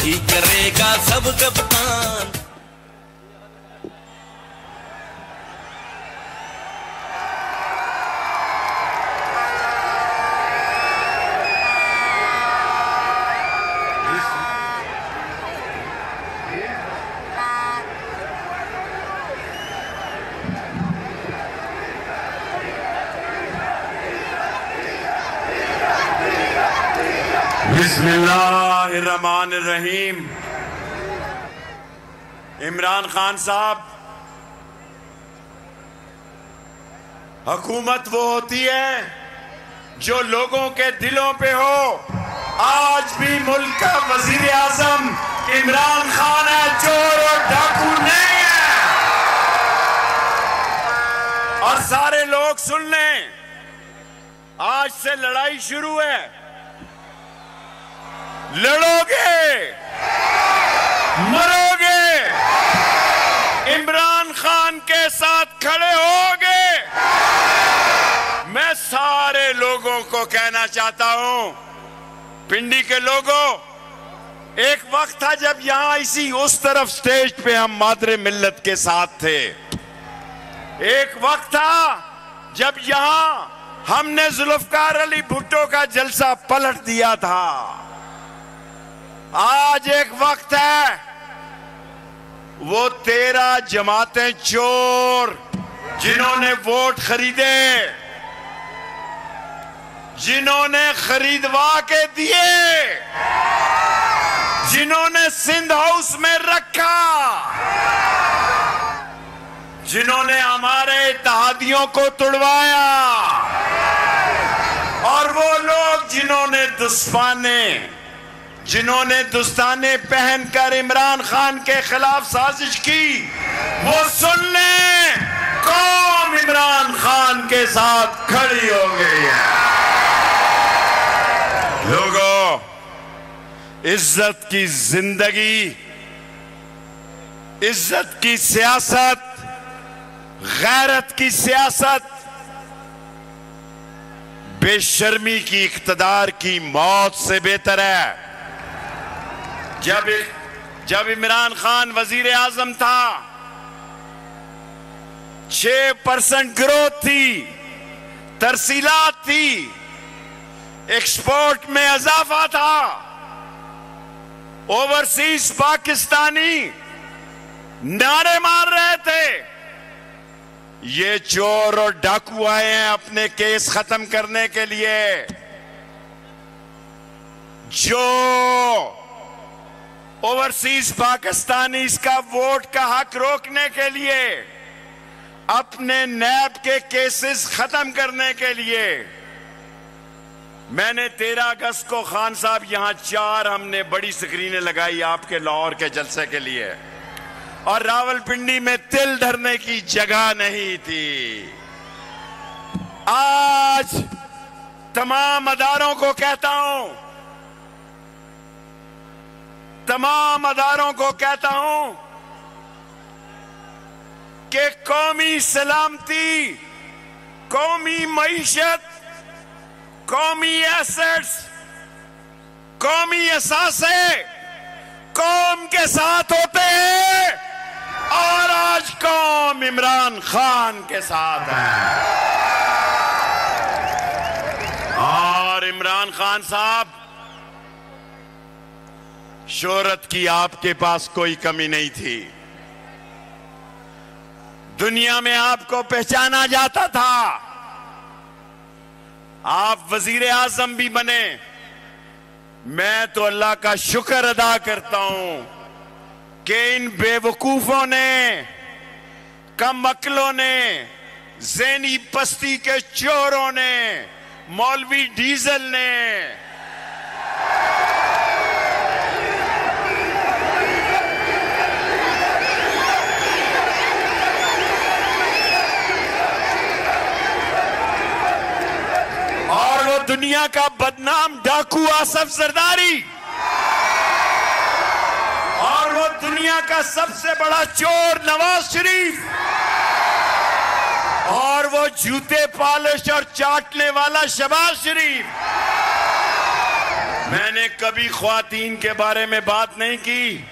वही करेगा सब कप्तान। बिस्मिल्लाहिर्रहमानिर्रहीम। इमरान खान साहब, हुकूमत वो होती है जो लोगों के दिलों पे हो। आज भी मुल्क का वजीर आजम इमरान खान है, चोर और डाकू नहीं है। और सारे लोग सुन लें, आज से लड़ाई शुरू है। लड़ोगे, मरोगे, इमरान खान के साथ खड़े होगे। मैं सारे लोगों को कहना चाहता हूं, पिंडी के लोगों, एक वक्त था जब यहां इसी उस तरफ स्टेज पे हम मादरे मिल्लत के साथ थे। एक वक्त था जब यहां हमने जुल्फकार अली भुट्टो का जलसा पलट दिया था। आज एक वक्त है, वो 13 जमातें चोर जिन्होंने वोट खरीदे, जिन्होंने खरीदवा के दिए, जिन्होंने सिंध हाउस में रखा, जिन्होंने हमारे इत्तेहादियों को तुड़वाया, और वो लोग जिन्होंने दस्ताने पहनकर इमरान खान के खिलाफ साजिश की, वो सुन लें, कौम इमरान खान के साथ खड़ी हो गई है। लोगों, इज्जत की जिंदगी, इज्जत की सियासत, गैरत की सियासत, बेशर्मी की इख्तिदार की मौत से बेहतर है। जब इमरान खान वजीर आजम था, 6% ग्रोथ थी, तरसीलात थी, एक्सपोर्ट में इजाफा था। ओवरसीज पाकिस्तानी नारे मार रहे थे, ये चोर और डाकू आए हैं अपने केस खत्म करने के लिए। जो ओवरसीज पाकिस्तानी इसका वोट का हक रोकने के लिए, अपने नैब के केसेस खत्म करने के लिए, मैंने 13 अगस्त को खान साहब यहां 4 हमने बड़ी स्क्रीनें लगाई आपके लाहौर के जलसे के लिए, और रावलपिंडी में तिल धरने की जगह नहीं थी। आज तमाम अदारों को कहता हूं, कि कौमी सलामती, कौमी मईशत, कौमी एसेट्स, कौमी असासे कौम के साथ होते हैं, और आज कौम इमरान खान के साथ है। और इमरान खान साहब, शोहरत की आपके पास कोई कमी नहीं थी। दुनिया में आपको पहचाना जाता था। आप वजीर आजम भी बने। मैं तो अल्लाह का शुक्र अदा करता हूं कि इन बेवकूफों ने, कम अक्लों ने, ज़हनी पस्ती के चोरों ने, मौलवी डीजल ने, दुनिया का बदनाम डाकू आसफ जरदारी, और वो दुनिया का सबसे बड़ा चोर नवाज शरीफ, और वो जूते पॉलिश और चाटने वाला शहबाज शरीफ, मैंने कभी ख्वातीन के बारे में बात नहीं की,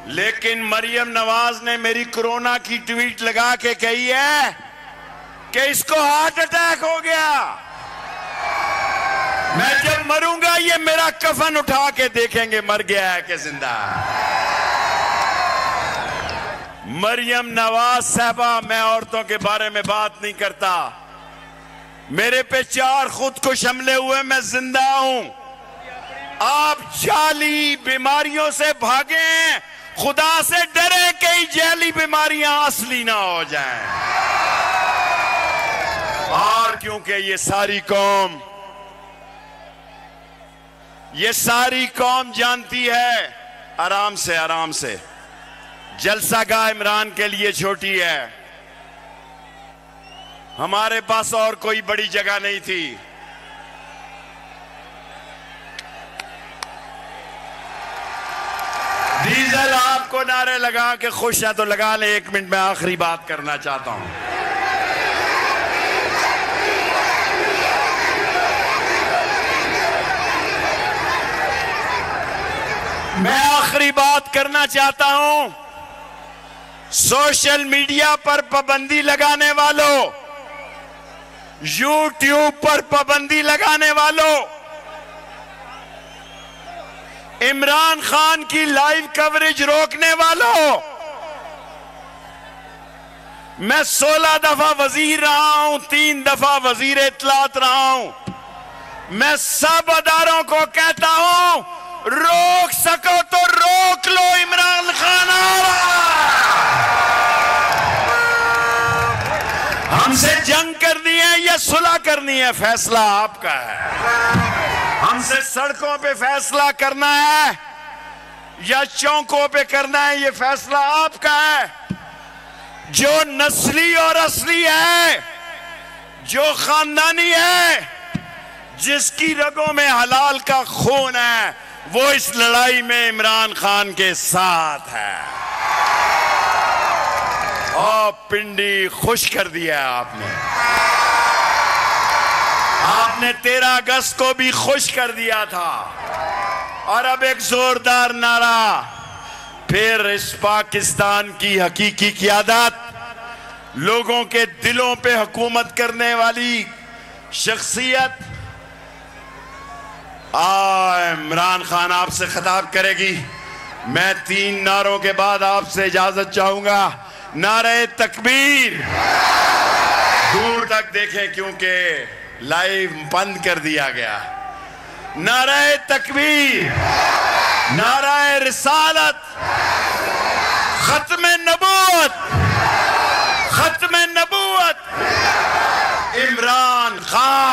लेकिन मरियम नवाज ने मेरी कोरोना की ट्वीट लगा के कही है कि इसको हार्ट अटैक हो गया। मैं जब मरूंगा ये मेरा कफन उठा के देखेंगे मर गया है कि जिंदा। मरियम नवाज साहबा, मैं औरतों के बारे में बात नहीं करता। मेरे पे 4 खुदकुश हमले हुए, मैं जिंदा हूं। आप जाली बीमारियों से भागें, खुदा से डरे कई जाली बीमारियां असली ना हो जाएं। और क्योंकि ये सारी कौम जानती है, आराम से जलसागाह इमरान के लिए छोटी है। हमारे पास और कोई बड़ी जगह नहीं थी। डीजल आपको नारे लगा के खुश है तो लगा ले। 1 मिनट में आखिरी बात करना चाहता हूं। मैं आखिरी बात करना चाहता हूं। सोशल मीडिया पर पाबंदी लगाने वालों, यूट्यूब पर पाबंदी लगाने वालों, इमरान खान की लाइव कवरेज रोकने वालों, मैं 16 दफा वजीर रहा हूं, 3 दफा वजीर इत्तलात रहा हूं। मैं सब अदारों को कहता हूं, रोक सको तो रोक लो, इमरान खान आ रहा। हमसे जंग करनी है या सुलह करनी है, फैसला आपका है। हमसे सड़कों पे फैसला करना है या चौकों पे करना है, ये फैसला आपका है। जो नस्ली और असली है, जो खानदानी है, जिसकी रगों में हलाल का खून है, वो इस लड़ाई में इमरान खान के साथ है। और पिंडी खुश कर दिया आपने। आपने 13 अगस्त को भी खुश कर दिया था। और अब एक जोरदार नारा फिर, इस पाकिस्तान की हकीकी क़यादत, लोगों के दिलों पे हुकूमत करने वाली शख्सियत इमरान खान आपसे खिताब करेगी। मैं 3 नारों के बाद आपसे इजाजत चाहूंगा। नारे तकबीर, दूर तक देखें क्योंकि लाइव बंद कर दिया गया। नारे तकबीर, नारे रिसालत, खत्म नबूवत, इमरान खान।